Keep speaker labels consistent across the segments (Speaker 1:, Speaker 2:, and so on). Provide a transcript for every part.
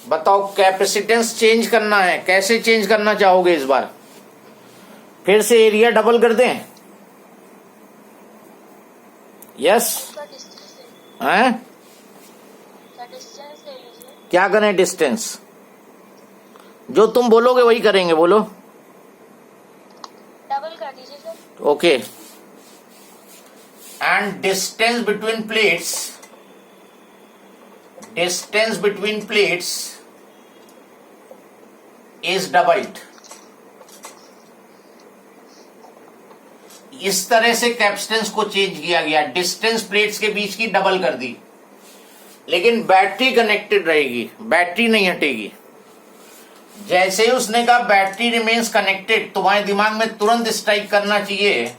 Speaker 1: बताओ capacitance change करना है, कैसे चेंज करना चाहोगे इस बार? फिर से एरिया डबल कर दें? यस हैं? क्या करें? डिस्टेंस जो तुम बोलोगे वही करेंगे, बोलो।
Speaker 2: डबल कर दीजिए sir.
Speaker 1: Okay. And distance between plates is doubled. इस तरह से कैपेसिटेंस को चेंज किया गया, डिस्टेंस प्लेट्स के बीच की डबल कर दी, लेकिन बैटरी कनेक्टेड रहेगी, बैटरी नहीं हटेगी। जैसे ही उसने कहा बैटरी रिमेन्स कनेक्टेड, तुम्हारे दिमाग में तुरंत स्ट्राइक करना चाहिए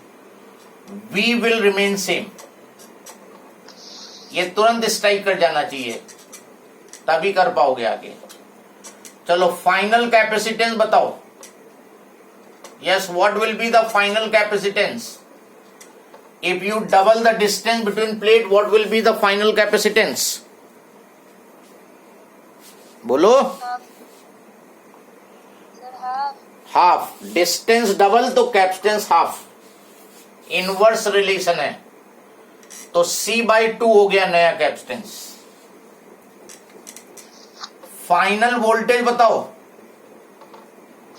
Speaker 1: वी विल रिमेन सेम। ये तुरंत स्ट्राइक कर जाना चाहिए, तभी कर पाओगे आगे। चलो फाइनल कैपेसिटेंस बताओ। Yes, what will be the final capacitance? If U double the distance between plate, what will be the final capacitance? बोलो। हाफ। डिस्टेंस डबल तो कैपेसिटेंस हाफ, इनवर्स रिलेशन है। तो C/2 हो गया नया कैपेसिटेंस। फाइनल वोल्टेज बताओ,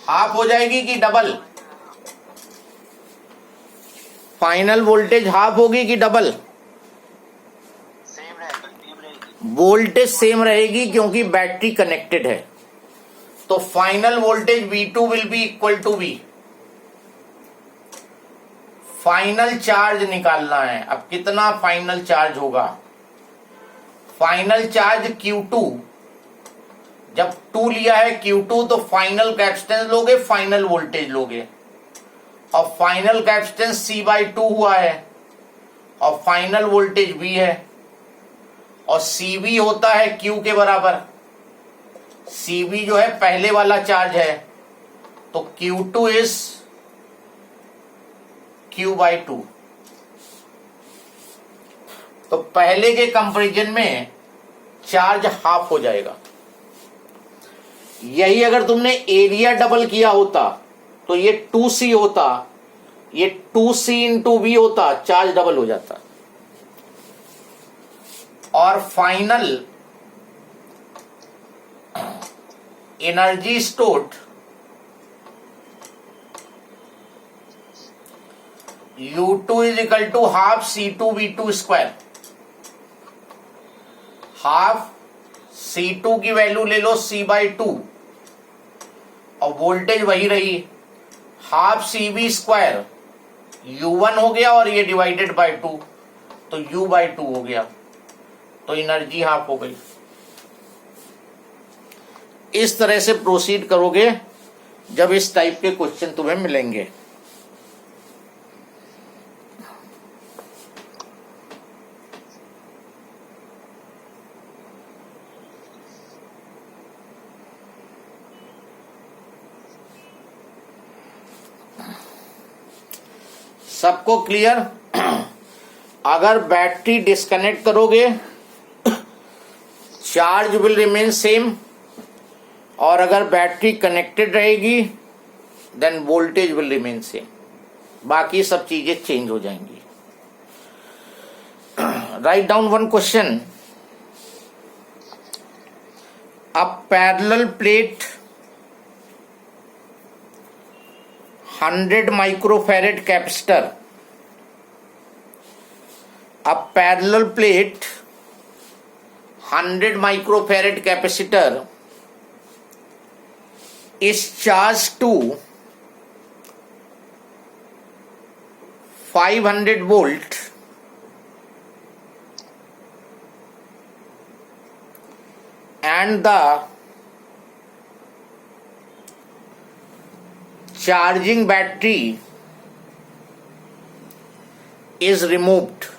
Speaker 1: half हो जाएगी कि डबल? फाइनल वोल्टेज हाफ होगी कि डबल? वोल्टेज सेम रहेगी क्योंकि बैटरी कनेक्टेड है। तो final voltage V2 will be equal to V। Final charge निकालना है। अब कितना फाइनल चार्ज होगा? फाइनल चार्ज Q2, जब 2 लिया है Q2 तो फाइनल कैपेसिटेंस लोगे, फाइनल वोल्टेज लोगे। और फाइनल कैपेसिटेंस C/2 हुआ है और फाइनल वोल्टेज V है, और CV होता है Q के बराबर। CV जो है पहले वाला चार्ज है, तो Q2 इज Q/2। तो पहले के कंपैरिजन में चार्ज हाफ हो जाएगा। यही अगर तुमने एरिया डबल किया होता तो ये 2C होता, ये 2C इंटू V होता, चार्ज डबल हो जाता। और final energy stored U2 is equal to half C2V2 square. Half C2 की वैल्यू ले लो C/2 और वोल्टेज वही रही, हाफ CV स्क्वायर। U1 हो गया और ये डिवाइडेड बाय 2 तो U/2 हो गया, तो एनर्जी हाफ हो गई। इस तरह से प्रोसीड करोगे जब इस टाइप के क्वेश्चन तुम्हें मिलेंगे। सबको क्लियर? अगर बैटरी डिस्कनेक्ट करोगे चार्ज विल रिमेन सेम, और अगर बैटरी कनेक्टेड रहेगी then voltage will remain same. बाकी सब चीजें चेंज हो जाएंगी। Right down one question. A parallel plate 100 microfarad capacitor, a parallel plate 100 microfarad capacitor is charged to 500 volt and the charging battery is removed.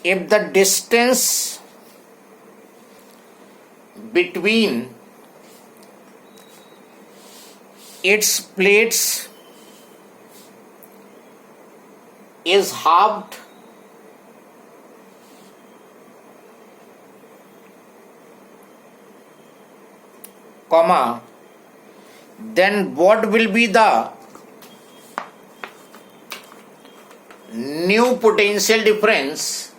Speaker 1: If the distance between its plates is halved, comma, then what will be the new potential difference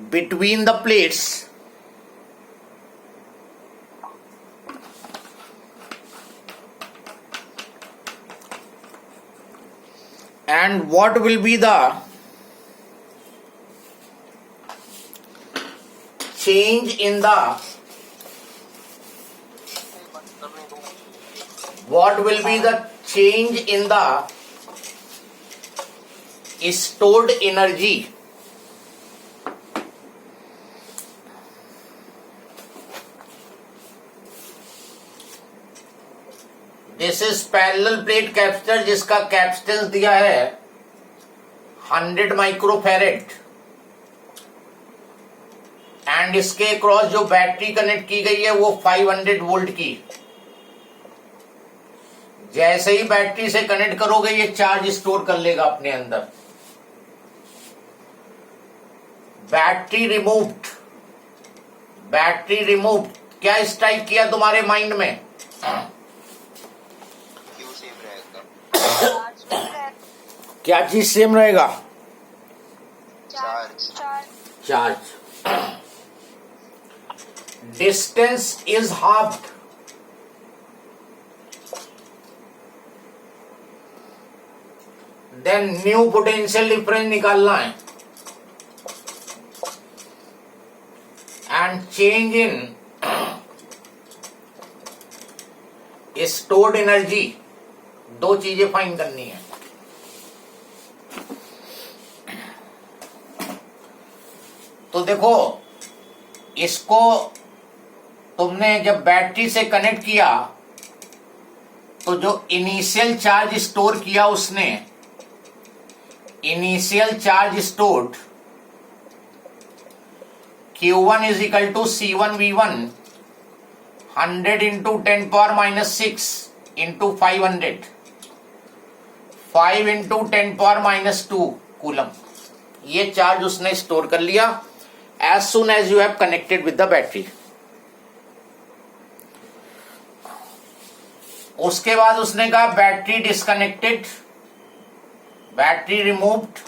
Speaker 1: between the plates and what will be the change in the stored energy this is parallel plate capacitor जिसका capacitance दिया है 100 microfarad and इसके cross जो battery connect की गई है वो 500 volt की। जैसे ही बैटरी से कनेक्ट करोगे ये चार्ज स्टोर कर लेगा अपने अंदर। बैटरी रिमूव्ड क्या स्ट्राइक किया तुम्हारे माइंड में? क्या चीज सेम रहेगा? Charge. Distance is halved, then new potential difference निकालना है and change in stored energy. दो चीजें फाइंड करनी है। तो देखो इसको तुमने जब बैटरी से कनेक्ट किया तो जो इनिशियल चार्ज स्टोर किया उसने, initial charge stored Q1 is equal to C1V1 100 into 10⁻⁻6 into 500 5 into 10⁻⁻2 coulomb. ये चार्ज उसने स्टोर कर लिया as soon as you have connected with the battery. उसके बाद उसने कहा बैटरी डिस्कनेक्टेड, बैटरी रिमूव्ड।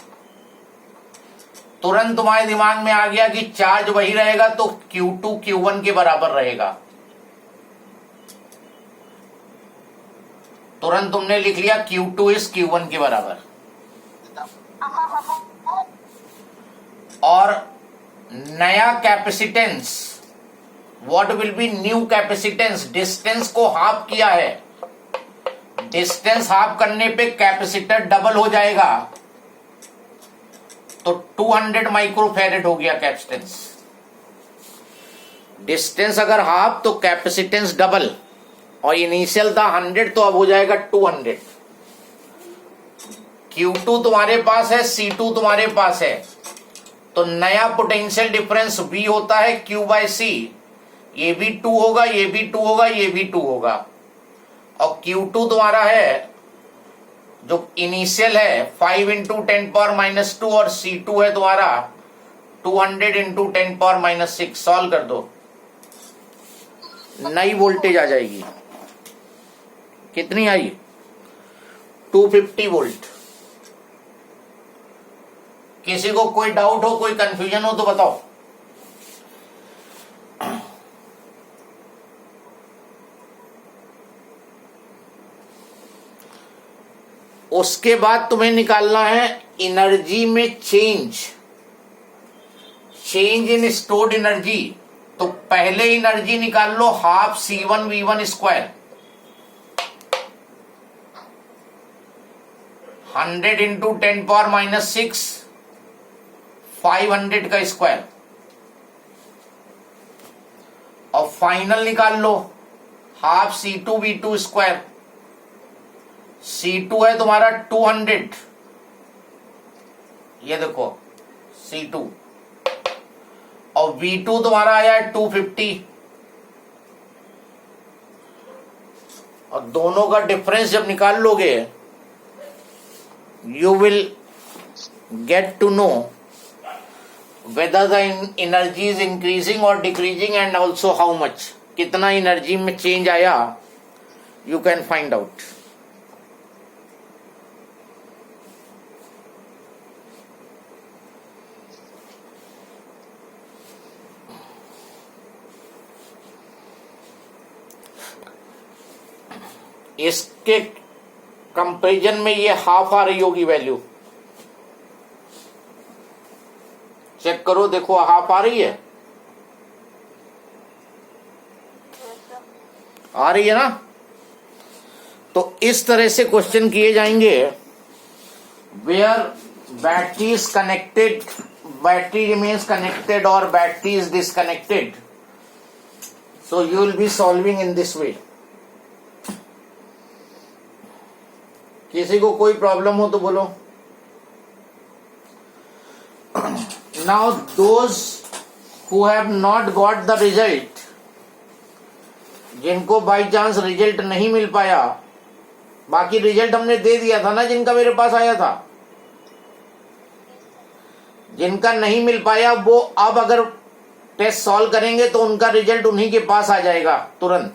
Speaker 1: तुरंत तुम्हारे दिमाग में आ गया कि चार्ज वही रहेगा तो Q2 Q1 के बराबर रहेगा। तुरंत तुमने लिख लिया Q2 इज Q1 के बराबर। और नया capacitance, what will be new capacitance? Distance को हाफ किया है, डिस्टेंस हाफ करने पे कैपेसिटर डबल हो जाएगा तो 200 माइक्रोफैरेड हो गया कैपेसिटेंस। डिस्टेंस अगर हाफ तो कैपेसिटेंस डबल, और इनिशियल था 100 तो अब हो जाएगा 200। Q2 तुम्हारे पास है, C2 तुम्हारे पास है, तो नया पोटेंशियल डिफरेंस V होता है Q/C। ये भी 2 होगा, ये भी 2 होगा, ये भी 2 होगा। और Q2 तुम्हारा है जो इनिशियल है 5 इंटू 10⁻⁻2 और C2 है तुम्हारा 200 इंटू 10⁻⁻6। सॉल्व कर दो, नई वोल्टेज आ जाएगी। कितनी आई? 250 वोल्ट। किसी को कोई डाउट हो, कोई कंफ्यूजन हो तो बताओ। उसके बाद तुम्हें निकालना है एनर्जी में चेंज इन स्टोर्ड एनर्जी। तो पहले एनर्जी निकाल लो हाफ C1V1 स्क्वायर 100 इंटू 10⁻⁻6 500 का स्क्वायर। और फाइनल निकाल लो हाफ C2V2 स्क्वायर। C2 है तुम्हारा 200, ये देखो C2, और V2 तुम्हारा आया है 250। और दोनों का डिफरेंस जब निकाल लोगे, you will get to know whether the energy is increasing or decreasing and also how much, कितना एनर्जी में चेंज आया, you can find out. इसके कंपैरिजन में ये हाफ आ रही होगी वैल्यू, चेक करो, देखो हाफ आ रही है, आ रही है ना। तो इस तरह से क्वेश्चन किए जाएंगे, where battery is connected, battery remains connected और battery is disconnected, so you will be solving in this way. किसी को कोई प्रॉब्लम हो तो बोलो। Now those who have not got the result, जिनको बाई चांस रिजल्ट नहीं मिल पाया, बाकी रिजल्ट हमने दे दिया था ना जिनका मेरे पास आया था, जिनका नहीं मिल पाया वो अब अगर टेस्ट सॉल्व करेंगे तो उनका रिजल्ट उन्हीं के पास आ जाएगा तुरंत,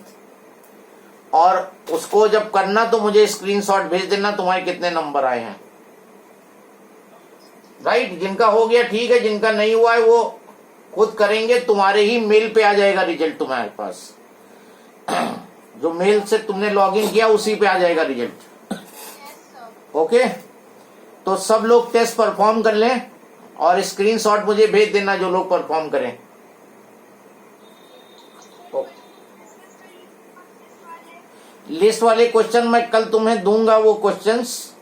Speaker 1: और उसको जब करना तो मुझे स्क्रीनशॉट भेज देना तुम्हारे कितने नंबर आए हैं। राइट, जिनका हो गया ठीक है, जिनका नहीं हुआ है वो खुद करेंगे, तुम्हारे ही मेल पे आ जाएगा रिजल्ट तुम्हारे पास, जो मेल से तुमने लॉगिन किया उसी पे आ जाएगा रिजल्ट। ओके, तो सब लोग टेस्ट परफॉर्म कर लें और स्क्रीनशॉट मुझे भेज देना जो लोग परफॉर्म करें। लिस्ट वाले क्वेश्चन मैं कल तुम्हें दूंगा, वो क्वेश्चंस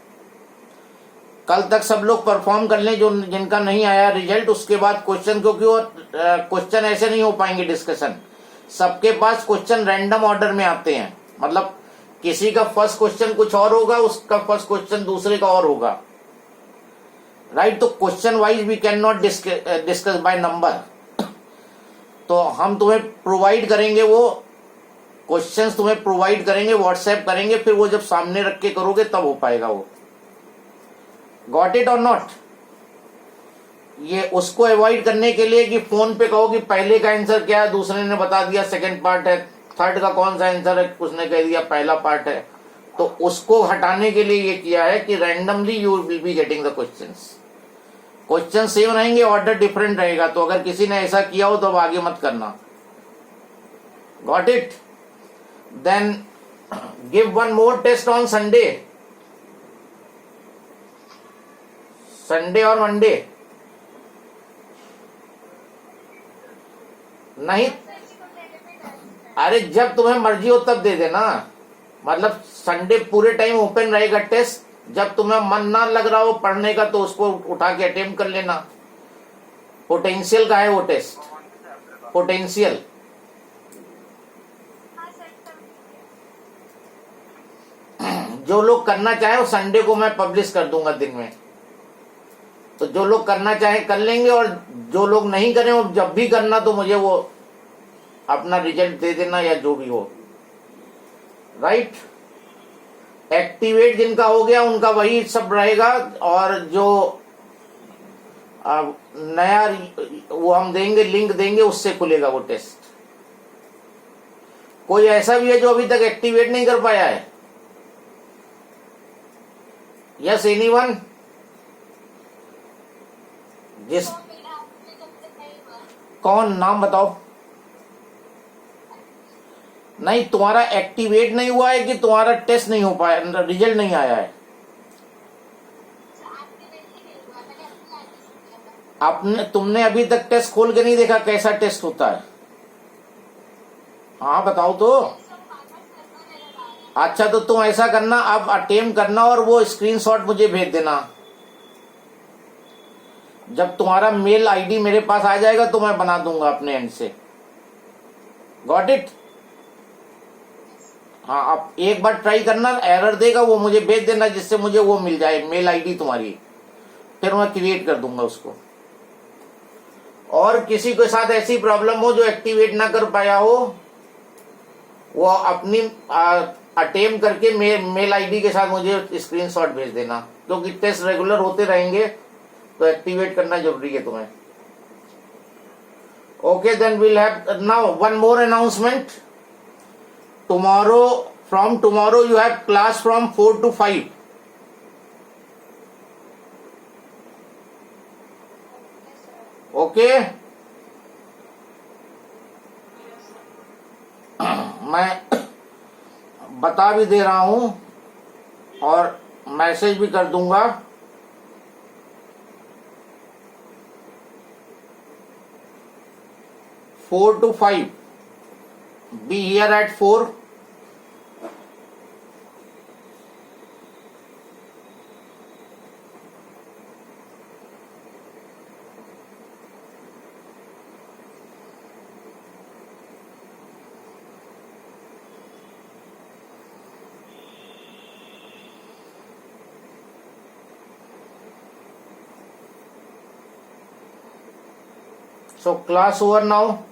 Speaker 1: कल तक सब लोग परफॉर्म कर लें जो जिनका नहीं आया रिजल्ट। उसके बाद क्वेश्चन, क्योंकि वो क्वेश्चन ऐसे नहीं हो पाएंगे डिस्कशन, सबके पास क्वेश्चन रैंडम ऑर्डर में आते हैं, मतलब किसी का फर्स्ट क्वेश्चन कुछ और होगा, उसका फर्स्ट क्वेश्चन दूसरे का और होगा। राइट, तो question wise we can not discuss by number, तो हम तुम्हें प्रोवाइड करेंगे, वो क्वेश्चंस तुम्हें प्रोवाइड करेंगे, व्हाट्सएप करेंगे, फिर वो जब सामने रख के करोगे तब हो पाएगा वो। गॉट इट और नॉट? ये उसको अवॉइड करने के लिए कि फोन पे कहो कि पहले का आंसर क्या है, दूसरे ने बता दिया सेकंड पार्ट है, थर्ड का कौन सा आंसर है उसने कह दिया पहला पार्ट है, तो उसको हटाने के लिए ये किया है कि randomly you will be getting the questions. Question same रहेंगे, ऑर्डर डिफरेंट रहेगा, तो अगर किसी ने ऐसा किया हो तो अब आगे मत करना। Got it? Then give one more test on Sunday, Sunday और मंडे। नहीं, अरे जब तुम्हें मर्जी हो तब दे देना, मतलब संडे पूरे टाइम ओपन रहेगा टेस्ट, जब तुम्हें मन ना लग रहा हो पढ़ने का तो उसको उठा के अटेम्प्ट कर लेना। पोटेंशियल का है वो टेस्ट, पोटेंशियल। जो लोग करना चाहे वो संडे को मैं पब्लिश कर दूंगा दिन में, तो जो लोग करना चाहे कर लेंगे, और जो लोग नहीं करें वो जब भी करना तो मुझे वो अपना रिजल्ट दे देना या जो भी हो। राइट, एक्टिवेट जिनका हो गया उनका वही सब रहेगा, और जो नया वो हम देंगे, लिंक देंगे, उससे खुलेगा वो टेस्ट। कोई ऐसा भी है जो अभी तक एक्टिवेट नहीं कर पाया है? Yes, anyone? जिस कौन, नाम बताओ। नहीं, तुम्हारा एक्टिवेट नहीं हुआ है कि तुम्हारा टेस्ट नहीं हो पाया, रिजल्ट नहीं आया है? तुमने अभी तक टेस्ट खोल के नहीं देखा कैसा टेस्ट होता है? हाँ बताओ तो। अच्छा, तो तुम ऐसा करना, अब अटेम्प्ट करना और वो स्क्रीनशॉट मुझे भेज देना। जब तुम्हारा मेल आईडी मेरे पास आ जाएगा तो मैं बना दूंगा अपने एंड से। Got it? हाँ, आप एक बार ट्राई करना, एरर देगा वो मुझे भेज देना, जिससे मुझे वो मिल जाए मेल आईडी तुम्हारी, फिर मैं क्रिएट कर दूंगा उसको। और किसी के साथ ऐसी प्रॉब्लम हो जो एक्टिवेट ना कर पाया हो, वो अपनी अटेम्प्ट करके मेल आईडी के साथ मुझे स्क्रीनशॉट भेज देना, क्योंकि टेस्ट रेगुलर होते रहेंगे तो एक्टिवेट करना जरूरी है तुम्हें। Okay, then will have now one more announcement. Tomorrow, from tomorrow you have class from 4 to 5। Okay, मैं बता भी दे रहा हूं और मैसेज भी कर दूंगा। Four to 5, be here at 4। So class over now।